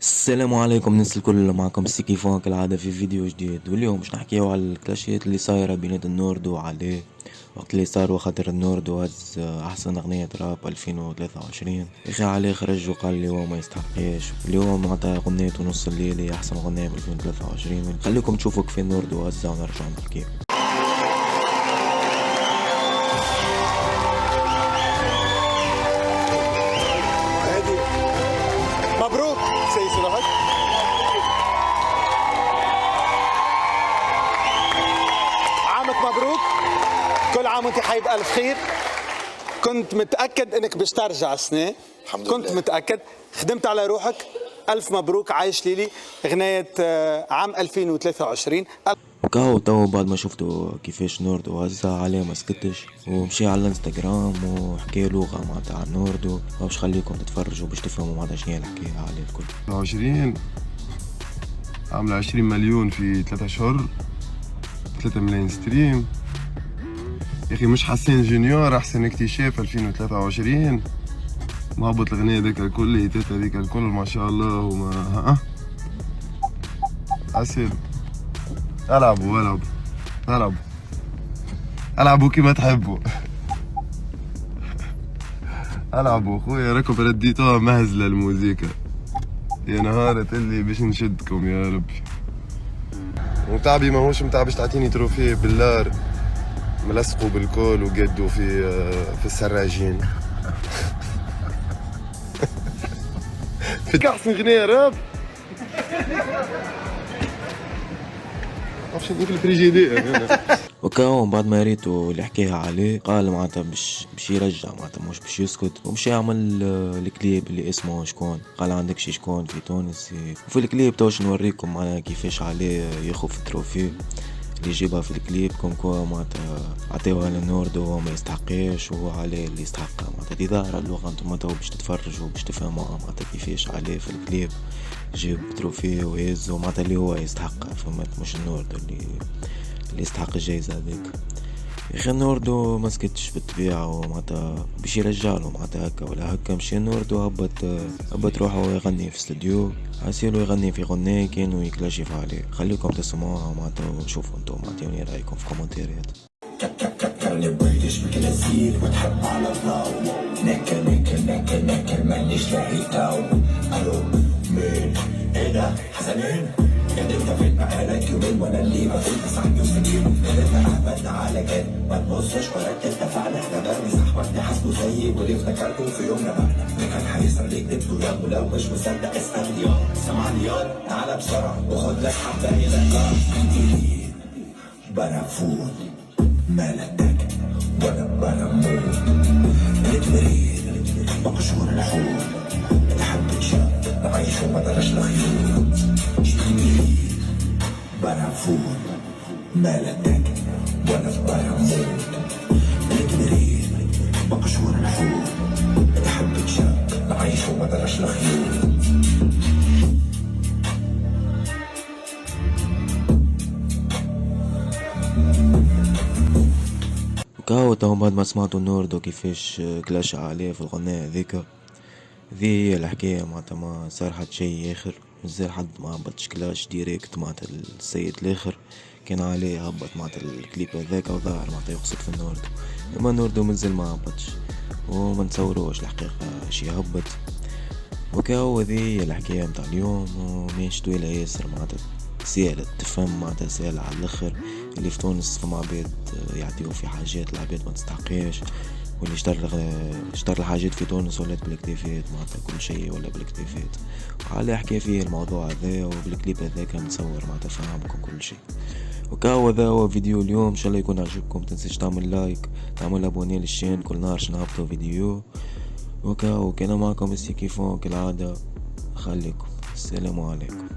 السلام عليكم الناس الكل، معكم سيكي فون كالعادة في فيديو جديد. واليوم باش نحكيو على الكلاشيات اللي صايرة بين النوردو وعليه وقت اللي صاروا، خاطر النوردو هز احسن اغنية راب 2023. اخي عليه خرج وقال اللي هو ما يستحقيش، اليوم معناتها غنيته نص الليل هي احسن غنية ب 2023. خليكم تشوفوا كيف النوردو هز ونرجع نحكيو. مبروك سيد صلاح، عامك مبروك، كل عام وانت حي بألف خير. كنت متأكد انك باش ترجع السنة، الحمد كنت لله. متأكد، خدمت على روحك. ألف مبروك، عايش ليلي غناية عام 2023. وكاو تو بعد ما شفتوا كيفاش نوردو هزا عليه ما سكتش ومشي على الانستغرام وحكي لغة معناتها على نوردو، باش خليكم تتفرجوا باش تفهموا معناتها شنو هي الحكاية عليه الكل. 20 عاملة 20 مليون في 3 أشهر، 3 ملايين ستريم. يا أخي مش حسين جونيور أحسن اكتشاف 2023، مهبط الغنية ذاك الكل، هيتات هذيك الكل ما شاء الله. وما عسل. العبوا كيما تحبوا. العبوا خويا، راكم رديتوها مهزلة الموسيقى يا نهارة اللي باش نشدكم يا ربي. وتعبي ماهوش متاع باش تعطيني تروفيه باللار ملصقوا بالكول وقدوا في السراجين. في احسن غنية راب معرفش نجيب الفريجيدير. وكاو بعد ما ريتو اللي حكيها عليه قال معناتها باش يرجع، معناتها مش باش يسكت، ومشي يعمل الكليب اللي اسمه شكون. قال عندك شكون في تونس، وفي الكليب توش نوريكم معناها كيفاش عليه ياخذ في التروفي اللي يجيبها في الكليب. كون كوا معناتها عطيوها للنوردو وهو ما يستحقيش وهو عليه اللي يستحقها. معناتها دي ظاهرة اللغة، انتم تو باش تتفرجوا باش تفهموا معناتها كيفاش عليه في الكليب جيب تروفي وهز، ومعناتها اللي هو يستحقها، فهمت؟ مش النوردو اللي يستحق الجايزة هذيك. يا اخي النوردو ما سكتش بالطبيعة، ومعناتها باش يرجع له معناتها هكا ولا هكا. مشي النوردو هبط روحه يغني في استوديو، عسيلو يغني في غنية كانوا يكلاشيف عليه. خليكم تسمعوها معناتها وشوفوا انتم، اعطيوني رايكم في كومنتيرات. كرني بريتش بكلاسيك وتحب على الله. نكا نكا نكا نكا مانيش لاقي تاو. الو مين هنا حسنين؟ انت فين بقالك يومين وانا اللي ما فيك صاحبي وسنين. انت احمد على جد ما تبصش ولا تتفعل. احنا برمي صاحبك حاسبه زيي واللي افتكرته في يوم نبعنا. اللي كان هيسر ليك كتبته يا ولو مش مصدق اسال ياض. سمعني ياض تعالى بسرعه وخد لك حبايه ذكر. بنفوت مالتك وانا موت. نتمرين بقشور الحوت. تحب تشاب نعيش وما درش الخيول. بنفوت مالتك وانا موت. نتمرين بقشور الحوت. تحب تشاب نعيش وما درش الخيول. وكاو تو بعد ما سمعتوا النوردو كيفاش كلاش عليه في الغنية هذيك، ذي هي الحكاية معناتها ما صار حد شي آخر. مازال حد ما هبطش كلاش ديريكت معناتها السيد الآخر كان عليه هبط معناتها الكليب هذاك، وظاهر معناتها يقصد في النوردو. اما النوردو مازال ما هبطش وما نتصوروش الحقيقة شي هبط. وكاو ذي هي الحكاية متاع اليوم، وماهيش طويلة ياسر معناتها سهلة تفهم، معناتها سهلة على الاخر. اللي في تونس فما عباد يعطيو في حاجات العباد ما تستحقيش، واللي اشترى الحاجات في تونس ولات بالكتيفات، معناتها كل شيء ولا بالكتيفات. وعلى حكي فيه الموضوع هذا وبالكليب هذاك نتصور معناتها فهمكم كل شيء. وكاو هذا هو فيديو اليوم، ان شاء الله يكون عجبكم. تنسيش تعمل لايك، تعمل ابوني للشين، كل نهار نهبطوا فيديو. وكاو كان معكم السيكي فون كالعادة، خليكم السلام عليكم.